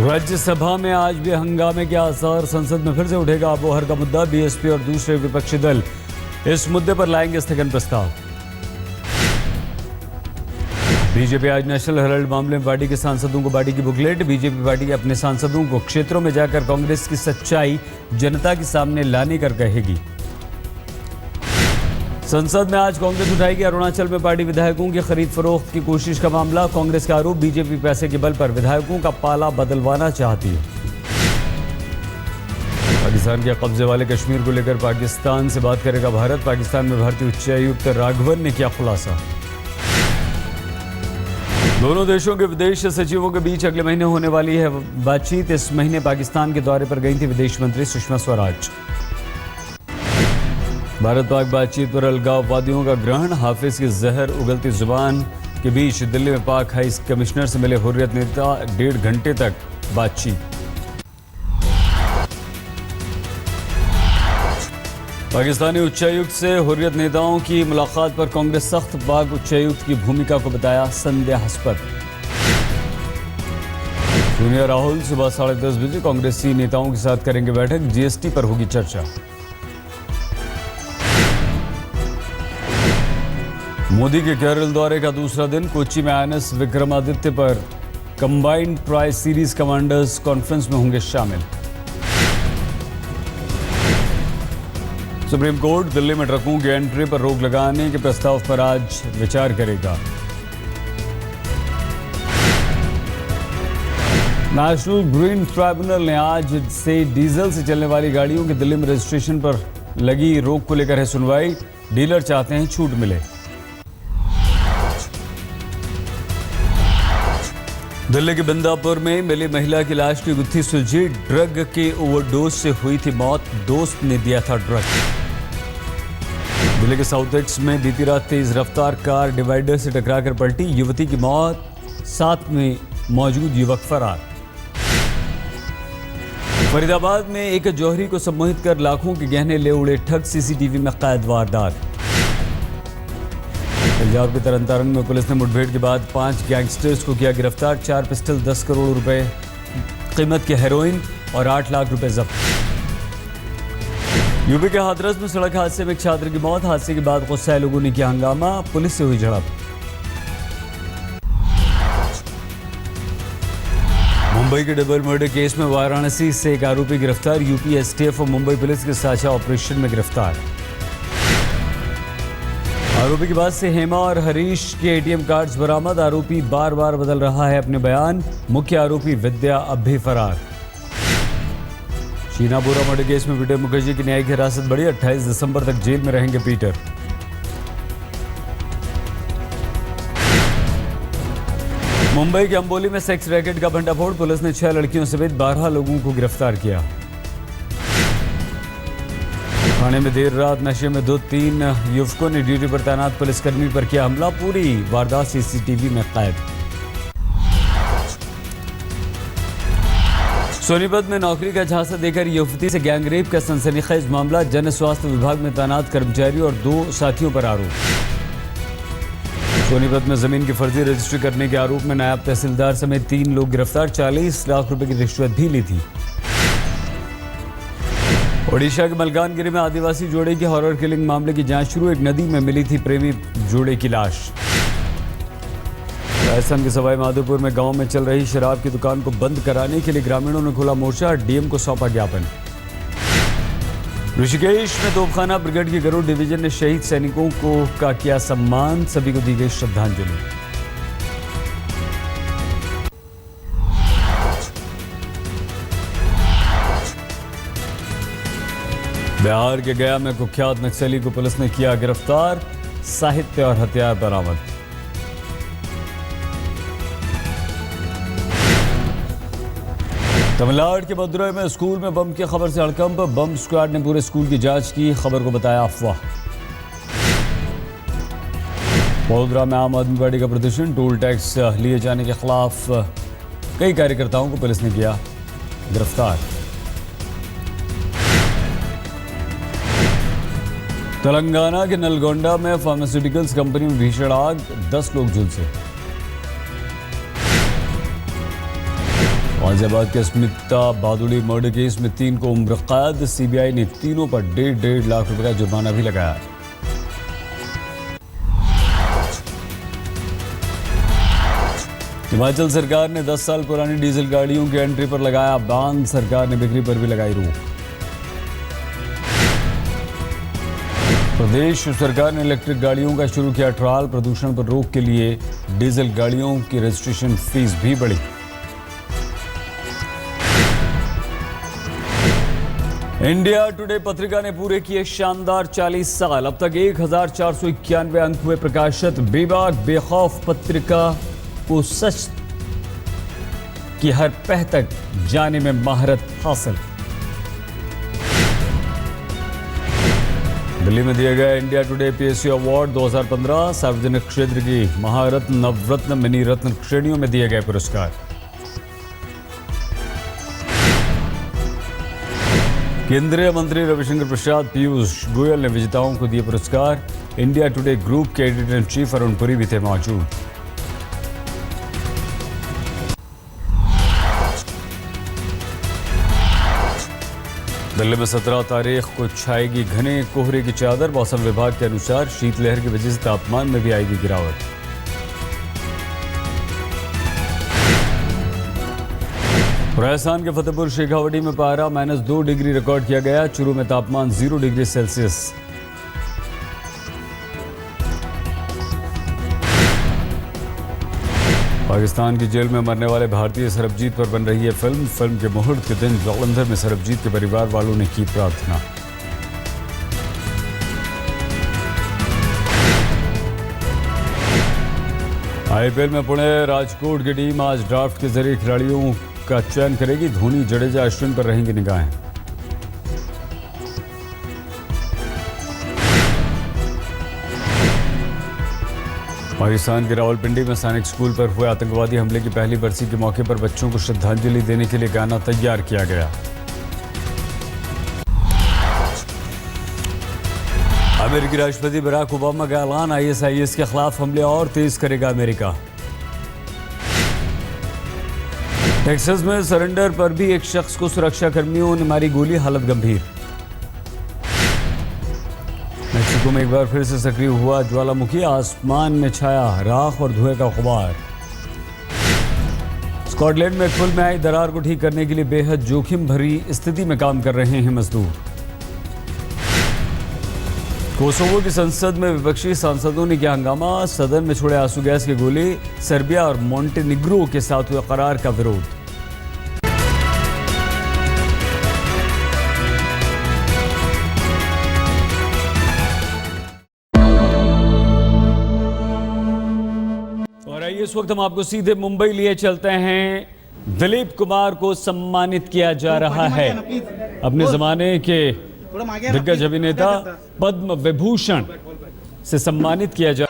राज्यसभा में आज भी हंगामे के आसार। संसद में फिर से उठेगा आबोहर का मुद्दा। बीएसपी और दूसरे विपक्षी दल इस मुद्दे पर लाएंगे स्थगन प्रस्ताव। बीजेपी आज नेशनल हेराल्ड मामले में पार्टी के सांसदों को बांटी की बुकलेट। बीजेपी पार्टी के अपने सांसदों को क्षेत्रों में जाकर कांग्रेस की सच्चाई जनता के सामने लाने कर कहेगी। संसद में आज कांग्रेस उठाएगी अरुणाचल में पार्टी विधायकों की खरीद फरोख्त की कोशिश का मामला। कांग्रेस का आरोप, बीजेपी पैसे के बल पर विधायकों का पाला बदलवाना चाहती है। पाकिस्तान के कब्जे वाले कश्मीर को लेकर पाकिस्तान से बात करेगा भारत। पाकिस्तान में भारतीय उच्चायुक्त राघवन ने किया खुलासा। दोनों देशों के विदेश सचिवों के बीच अगले महीने होने वाली है बातचीत। इस महीने पाकिस्तान के दौरे पर गई थी विदेश मंत्री सुषमा स्वराज। भारत पाक बातचीत पर अलगाववादियों का ग्रहण। हाफिज की जहर उगलती जुबान के बीच दिल्ली में पाक हाई कमिश्नर से मिले हुर्रियत नेता। 1.5 घंटे तक बातचीत। पाकिस्तानी उच्चायुक्त से हुर्रियत नेताओं की मुलाकात पर कांग्रेस सख्त। पाक उच्चायुक्त की भूमिका को बताया संदेहास्पद। सोनिया राहुल सुबह 10:30 बजे कांग्रेसी नेताओं के साथ करेंगे बैठक। जीएसटी पर होगी चर्चा। मोदी के केरल दौरे का दूसरा दिन। कोच्चि में INS विक्रमादित्य पर combined tri series commanders conference में होंगे शामिल। सुप्रीम कोर्ट दिल्ली में ट्रकों की एंट्री पर रोक लगाने के प्रस्ताव पर आज विचार करेगा। नेशनल ग्रीन ट्राइब्यूनल ने आज से डीजल से चलने वाली गाड़ियों के दिल्ली में रजिस्ट्रेशन पर लगी रोक को लेकर है सुनवाई। डीलर चाहते हैं छूट मिले। दिल्ली के बिंदापुर में मिली महिला की लाश की गुत्थी सुलझी। ड्रग के ओवरडोज से हुई थी मौत। दोस्त ने दिया था ड्रग। दिल्ली के साउथ एक्स में बीती रात तेज रफ्तार कार डिवाइडर से टकराकर पलटी। युवती की मौत, साथ में मौजूद युवक फरार। फरीदाबाद में एक जौहरी को सम्मोहित कर लाखों के गहने ले उड़े ठग। सीसीटीवी में कैद वारदात। पंजाब के तरन तारण में पुलिस ने मुठभेड़ के बाद 5 गैंगस्टर्स को किया गिरफ्तार। 4 पिस्टल, 10 करोड़ रुपए कीमत के हेरोइन और 8 लाख रुपए जब्त। यूपी के हाथरस में सड़क हादसे में एक छात्र की मौत। हादसे के बाद गुस्साए लोगों ने किया हंगामा। पुलिस से हुई झड़प। मुंबई के डबल मर्डर केस में वाराणसी से एक आरोपी गिरफ्तार। यूपी एसटीएफ और मुंबई पुलिस के साझा ऑपरेशन में गिरफ्तार। आरोपी के पास से हेमा और हरीश के एटीएम कार्ड्स बरामद। आरोपी बार बार बदल रहा है अपने बयान। मुख्य आरोपी विद्या अब भी फरार। शीना बोरा मर्डर केस में पीटर मुखर्जी की न्यायिक हिरासत बढ़ी। 28 दिसंबर तक जेल में रहेंगे पीटर। मुंबई के अंबोली में सेक्स रैकेट का भंडाफोड़। पुलिस ने 6 लड़कियों समेत 12 लोगों को गिरफ्तार किया। थाने में देर रात नशे में 2-3 युवकों ने ड्यूटी पर तैनात पुलिसकर्मी पर किया हमला। पूरी वारदात सीसीटीवी में कैद। सोनीपत में नौकरी का झांसा देकर युवती से गैंगरेप का सनसनीखेज मामला। जन स्वास्थ्य विभाग में तैनात कर्मचारी और 2 साथियों पर आरोप। सोनीपत में जमीन की फर्जी रजिस्ट्री करने के आरोप में नायब तहसीलदार समेत 3 लोग गिरफ्तार। 40 लाख रुपए की रिश्वत भी ली थी। ओडिशा के मलकानगिरी में आदिवासी जोड़े की हॉरर किलिंग मामले की जांच शुरू। एक नदी में मिली थी प्रेमी जोड़े की लाश। राजस्थान के सवाई माधोपुर में गांव में चल रही शराब की दुकान को बंद कराने के लिए ग्रामीणों ने खोला मोर्चा। डीएम को सौंपा ज्ञापन। ऋषिकेश में तोपखाना ब्रिगेड की गरुड़ डिवीजन ने शहीद सैनिकों को का किया सम्मान। सभी को दी गई श्रद्धांजलि। बिहार के गया में कुख्यात नक्सली को पुलिस ने किया गिरफ्तार। साहित्य और हथियार बरामद। तमिलनाडु के मदुरई में स्कूल में बम की खबर से हड़कंप। बम स्क्वाड ने पूरे स्कूल की जांच की। खबर को बताया अफवाह। वडोदरा में आम आदमी पार्टी का प्रदर्शन। टोल टैक्स लिए जाने के खिलाफ कई कार्यकर्ताओं को पुलिस ने किया गिरफ्तार। तेलंगाना के नलगोंडा में फार्मास्यूटिकल्स कंपनी में भीषण आग। 10 लोग झुलसे। गाजियाबाद के स्मिता बादुड़ी मर्डर केस में 3 को उम्र कैद। सीबीआई ने तीनों पर 1.5 लाख रुपए का जुर्माना भी लगाया। हिमाचल सरकार ने 10 साल पुरानी डीजल गाड़ियों की एंट्री पर लगाया बैन। सरकार ने बिक्री पर भी लगाई रोक। प्रदेश सरकार ने इलेक्ट्रिक गाड़ियों का शुरू किया ट्रायल। प्रदूषण पर रोक के लिए डीजल गाड़ियों की रजिस्ट्रेशन फीस भी बढ़ी। इंडिया टुडे पत्रिका ने पूरे किए शानदार 40 साल। अब तक 1491 अंक हुए प्रकाशित। बेबाक बेखौफ पत्रिका को सच की हर पह तक जाने में महारत हासिल। दिल्ली में दिया गया इंडिया टुडे पीएससी अवार्ड 2015। सार्वजनिक क्षेत्र की महारत्न, नवरत्न, मिनी रत्न श्रेणियों में दिए गए पुरस्कार। केंद्रीय मंत्री रविशंकर प्रसाद, पीयूष गोयल ने विजेताओं को दिए पुरस्कार। इंडिया टुडे ग्रुप के editor in chief Arun Puri भी थे मौजूद। दिल्ली में 17 तारीख को छाएगी घने कोहरे की चादर। मौसम विभाग के अनुसार शीतलहर की वजह से तापमान में भी आएगी गिरावट। राजस्थान के फतेहपुर शेखावटी में पारा -2 डिग्री रिकॉर्ड किया गया। चूरू में तापमान 0 डिग्री सेल्सियस। पाकिस्तान की जेल में मरने वाले भारतीय सरबजीत पर बन रही है फिल्म के मुहूर्त के दिन जालंधर में सरबजीत के परिवार वालों ने की प्रार्थना। आईपीएल में पुणे राजकोट की टीम आज ड्राफ्ट के जरिए खिलाड़ियों का चयन करेगी। धोनी, जडेजा, अश्विन पर रहेंगी निगाहें। पाकिस्तान के रावलपिंडी में सैनिक स्कूल पर हुए आतंकवादी हमले की पहली बरसी के मौके पर बच्चों को श्रद्धांजलि देने के लिए गाना तैयार किया गया। अमेरिकी राष्ट्रपति बराक ओबामा का ऐलान, आईएसआईएस के खिलाफ हमले और तेज करेगा अमेरिका। टेक्सास में सरेंडर पर भी एक शख्स को सुरक्षा कर्मियों ने मारी गोली, हालत गंभीर। मेक्सिको में एक बार फिर से सक्रिय हुआ ज्वालामुखी, आसमान में छाया राख और धुएं का गुबार। स्कॉटलैंड में एक पुल में आई दरार को ठीक करने के लिए बेहद जोखिम भरी स्थिति में काम कर रहे हैं मजदूर। कोसोवो की संसद में विपक्षी सांसदों ने किया हंगामा, सदन में छोड़े आंसू गैस के गोले। सर्बिया और मोंटेनिग्रो के साथ हुए करार का विरोध। इस वक्त हम आपको सीधे मुंबई लिए चलते हैं। दिलीप कुमार को सम्मानित किया जा रहा है। अपने जमाने के दिग्गज अभिनेता पद्म विभूषण से सम्मानित किया जा